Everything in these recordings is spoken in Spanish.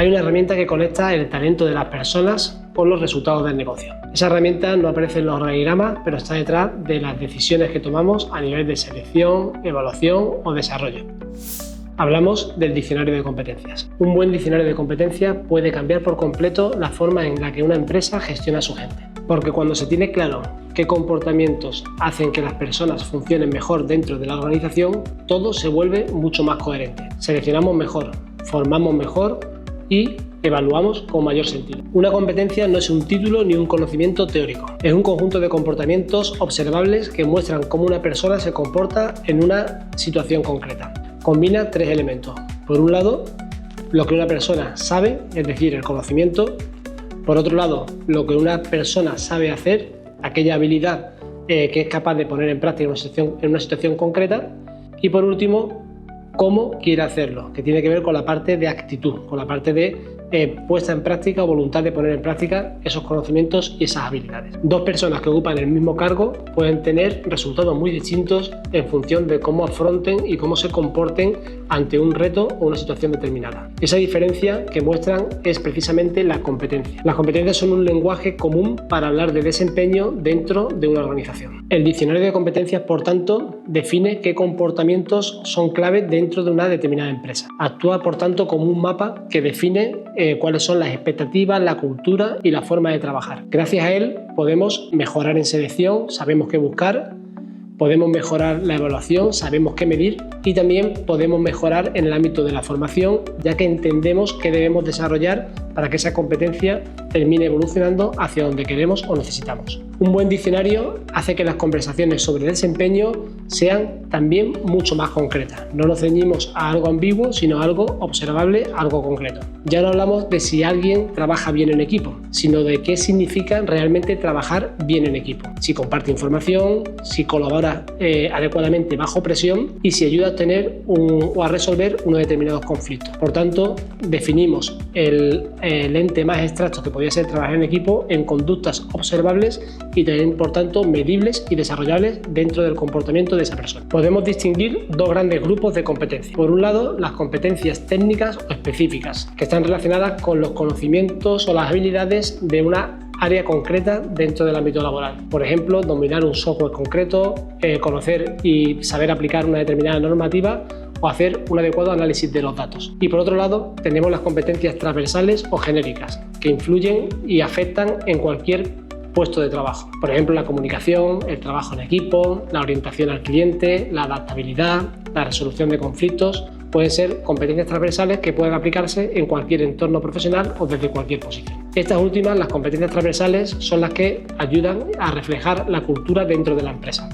Hay una herramienta que conecta el talento de las personas con los resultados del negocio. Esa herramienta no aparece en los organigramas, pero está detrás de las decisiones que tomamos a nivel de selección, evaluación o desarrollo. Hablamos del diccionario de competencias. Un buen diccionario de competencias puede cambiar por completo la forma en la que una empresa gestiona a su gente. Porque cuando se tiene claro qué comportamientos hacen que las personas funcionen mejor dentro de la organización, todo se vuelve mucho más coherente. Seleccionamos mejor, formamos mejor y evaluamos con mayor sentido. Una competencia no es un título ni un conocimiento teórico. Es un conjunto de comportamientos observables que muestran cómo una persona se comporta en una situación concreta. Combina tres elementos. Por un lado, lo que una persona sabe, es decir, el conocimiento. Por otro lado, lo que una persona sabe hacer, aquella habilidad que es capaz de poner en práctica en una situación concreta. Y por último, cómo quiere hacerlo, que tiene que ver con la parte de actitud, con la parte de puesta en práctica o voluntad de poner en práctica esos conocimientos y esas habilidades. Dos personas que ocupan el mismo cargo pueden tener resultados muy distintos en función de cómo afronten y cómo se comporten ante un reto o una situación determinada. Esa diferencia que muestran es precisamente la competencia. Las competencias son un lenguaje común para hablar de desempeño dentro de una organización. El diccionario de competencias, por tanto, define qué comportamientos son clave dentro de una determinada empresa. Actúa, por tanto, como un mapa que define cuáles son las expectativas, la cultura y la forma de trabajar. Gracias a él podemos mejorar en selección, sabemos qué buscar, podemos mejorar la evaluación, sabemos qué medir y también podemos mejorar en el ámbito de la formación, ya que entendemos qué debemos desarrollar para que esa competencia termine evolucionando hacia donde queremos o necesitamos. Un buen diccionario hace que las conversaciones sobre desempeño sean también mucho más concretas. No nos ceñimos a algo ambiguo, sino a algo observable, algo concreto. Ya no hablamos de si alguien trabaja bien en equipo, sino de qué significa realmente trabajar bien en equipo. Si comparte información, si colabora adecuadamente bajo presión y si ayuda a tener o a resolver unos determinados conflictos. Por tanto, definimos el ente más abstracto que podría ser trabajar en equipo en conductas observables y también, por tanto, medibles y desarrollables dentro del comportamiento de esa persona. Podemos distinguir dos grandes grupos de competencias. Por un lado, las competencias técnicas o específicas, que están relacionadas con los conocimientos o las habilidades de una área concreta dentro del ámbito laboral. Por ejemplo, dominar un software concreto, conocer y saber aplicar una determinada normativa o hacer un adecuado análisis de los datos. Y por otro lado, tenemos las competencias transversales o genéricas, que influyen y afectan en cualquier puesto de trabajo. Por ejemplo, la comunicación, el trabajo en equipo, la orientación al cliente, la adaptabilidad, la resolución de conflictos, pueden ser competencias transversales que pueden aplicarse en cualquier entorno profesional o desde cualquier posición. Estas últimas, las competencias transversales, son las que ayudan a reflejar la cultura dentro de la empresa.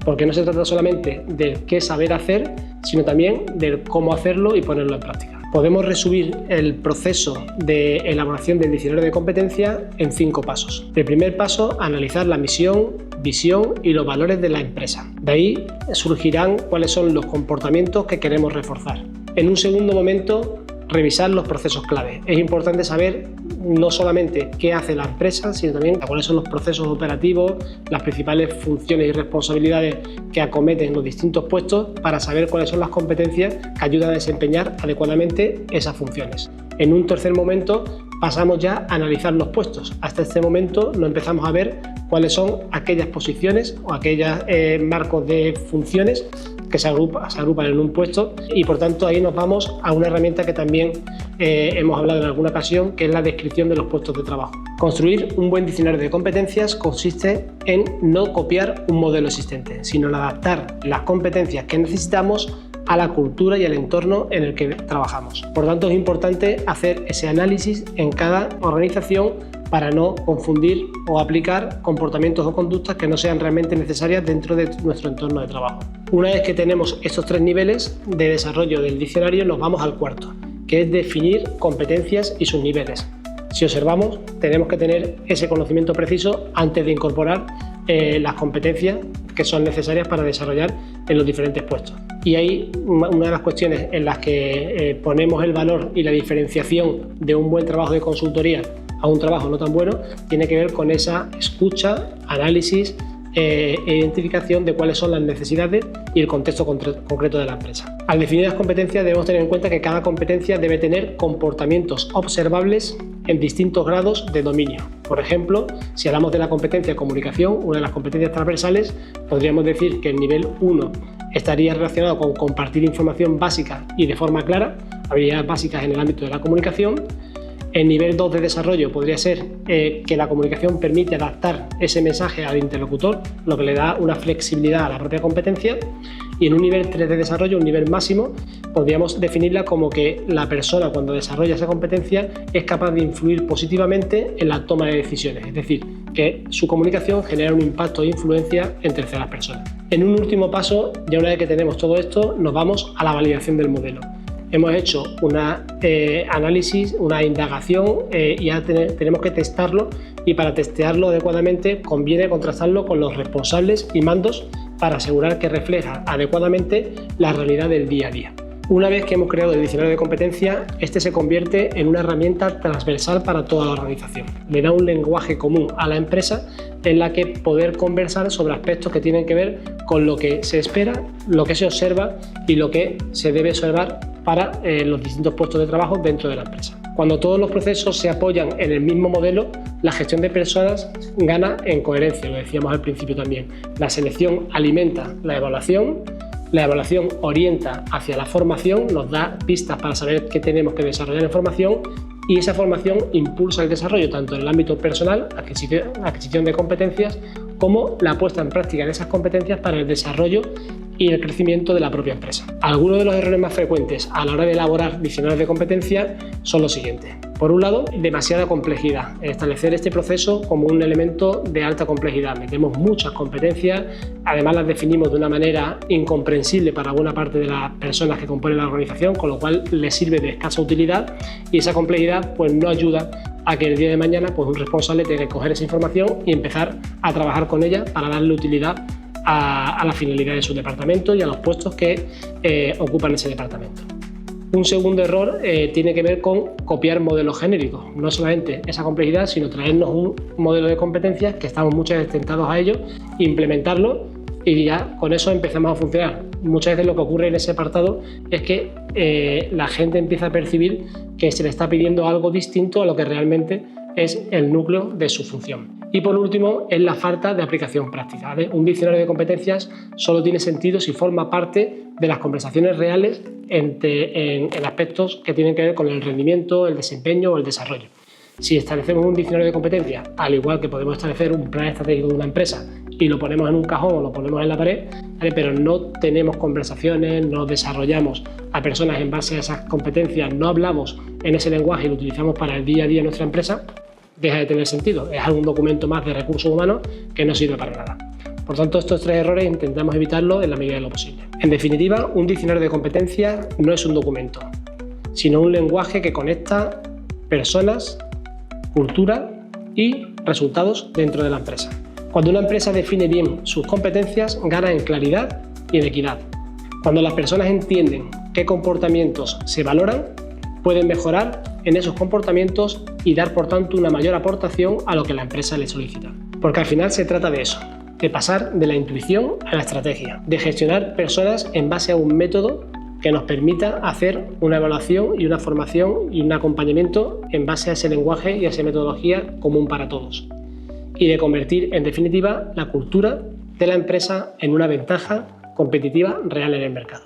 Porque no se trata solamente del qué saber hacer, sino también del cómo hacerlo y ponerlo en práctica. Podemos resumir el proceso de elaboración del diccionario de competencias en 5 pasos. El primer paso, analizar la misión, visión y los valores de la empresa. De ahí surgirán cuáles son los comportamientos que queremos reforzar. En un segundo momento, revisar los procesos clave. Es importante saber no solamente qué hace la empresa, sino también cuáles son los procesos operativos, las principales funciones y responsabilidades que acometen los distintos puestos para saber cuáles son las competencias que ayudan a desempeñar adecuadamente esas funciones. En un tercer momento pasamos ya a analizar los puestos. Hasta este momento no empezamos a ver cuáles son aquellas posiciones o aquellos marcos de funciones que se agrupan en un puesto y por tanto ahí nos vamos a una herramienta que también hemos hablado en alguna ocasión, que es la descripción de los puestos de trabajo. Construir un buen diccionario de competencias consiste en no copiar un modelo existente, sino en adaptar las competencias que necesitamos a la cultura y al entorno en el que trabajamos. Por tanto, es importante hacer ese análisis en cada organización para no confundir o aplicar comportamientos o conductas que no sean realmente necesarias dentro de nuestro entorno de trabajo. Una vez que tenemos estos 3 niveles de desarrollo del diccionario, nos vamos al cuarto, que es definir competencias y sus niveles. Si observamos, tenemos que tener ese conocimiento preciso antes de incorporar las competencias que son necesarias para desarrollar en los diferentes puestos. Y ahí una de las cuestiones en las que ponemos el valor y la diferenciación de un buen trabajo de consultoría a un trabajo no tan bueno tiene que ver con esa escucha, análisis, e identificación de cuáles son las necesidades y el contexto concreto de la empresa. Al definir las competencias debemos tener en cuenta que cada competencia debe tener comportamientos observables en distintos grados de dominio. Por ejemplo, si hablamos de la competencia de comunicación, una de las competencias transversales, podríamos decir que el nivel 1 estaría relacionado con compartir información básica y de forma clara, habilidades básicas en el ámbito de la comunicación. El nivel 2 de desarrollo podría ser que la comunicación permite adaptar ese mensaje al interlocutor, lo que le da una flexibilidad a la propia competencia. Y en un nivel 3 de desarrollo, un nivel máximo, podríamos definirla como que la persona, cuando desarrolla esa competencia, es capaz de influir positivamente en la toma de decisiones, es decir, que su comunicación genera un impacto e influencia en terceras personas. En un último paso, ya una vez que tenemos todo esto, nos vamos a la validación del modelo. Hemos hecho un análisis, una indagación y ahora tenemos que testarlo, y para testearlo adecuadamente conviene contrastarlo con los responsables y mandos para asegurar que refleja adecuadamente la realidad del día a día. Una vez que hemos creado el diccionario de competencias, este se convierte en una herramienta transversal para toda la organización. Le da un lenguaje común a la empresa en la que poder conversar sobre aspectos que tienen que ver con lo que se espera, lo que se observa y lo que se debe observar para los distintos puestos de trabajo dentro de la empresa. Cuando todos los procesos se apoyan en el mismo modelo, la gestión de personas gana en coherencia, lo decíamos al principio también. La selección alimenta la evaluación orienta hacia la formación, nos da pistas para saber qué tenemos que desarrollar en formación, y esa formación impulsa el desarrollo tanto en el ámbito personal, adquisición de competencias, como la puesta en práctica de esas competencias para el desarrollo y el crecimiento de la propia empresa. Algunos de los errores más frecuentes a la hora de elaborar diccionarios de competencias son los siguientes. Por un lado, demasiada complejidad. Establecer este proceso como un elemento de alta complejidad. Metemos muchas competencias, además las definimos de una manera incomprensible para buena parte de las personas que componen la organización, con lo cual les sirve de escasa utilidad, y esa complejidad pues no ayuda a que el día de mañana pues un responsable tenga que coger esa información y empezar a trabajar con ella para darle utilidad a la finalidad de su departamento y a los puestos que ocupan ese departamento. Un segundo error tiene que ver con copiar modelos genéricos. No solamente esa complejidad, sino traernos un modelo de competencias que estamos muchas veces tentados a ello, implementarlo y ya con eso empezamos a funcionar. Muchas veces lo que ocurre en ese apartado es que la gente empieza a percibir que se le está pidiendo algo distinto a lo que realmente es el núcleo de su función. Y por último, es la falta de aplicación práctica, ¿vale? Un diccionario de competencias solo tiene sentido si forma parte de las conversaciones reales en aspectos que tienen que ver con el rendimiento, el desempeño o el desarrollo. Si establecemos un diccionario de competencias, al igual que podemos establecer un plan estratégico de una empresa y lo ponemos en un cajón o lo ponemos en la pared, ¿vale? Pero no tenemos conversaciones, no desarrollamos a personas en base a esas competencias, no hablamos en ese lenguaje y lo utilizamos para el día a día de nuestra empresa, deja de tener sentido. Es algún documento más de recursos humanos que no sirve para nada. Por tanto, estos tres errores intentamos evitarlos en la medida de lo posible. En definitiva, un diccionario de competencias no es un documento, sino un lenguaje que conecta personas, cultura y resultados dentro de la empresa. Cuando una empresa define bien sus competencias, gana en claridad y en equidad. Cuando las personas entienden qué comportamientos se valoran, pueden mejorar en esos comportamientos y dar, por tanto, una mayor aportación a lo que la empresa les solicita. Porque al final se trata de eso, de pasar de la intuición a la estrategia, de gestionar personas en base a un método que nos permita hacer una evaluación y una formación y un acompañamiento en base a ese lenguaje y a esa metodología común para todos. Y de convertir, en definitiva, la cultura de la empresa en una ventaja competitiva real en el mercado.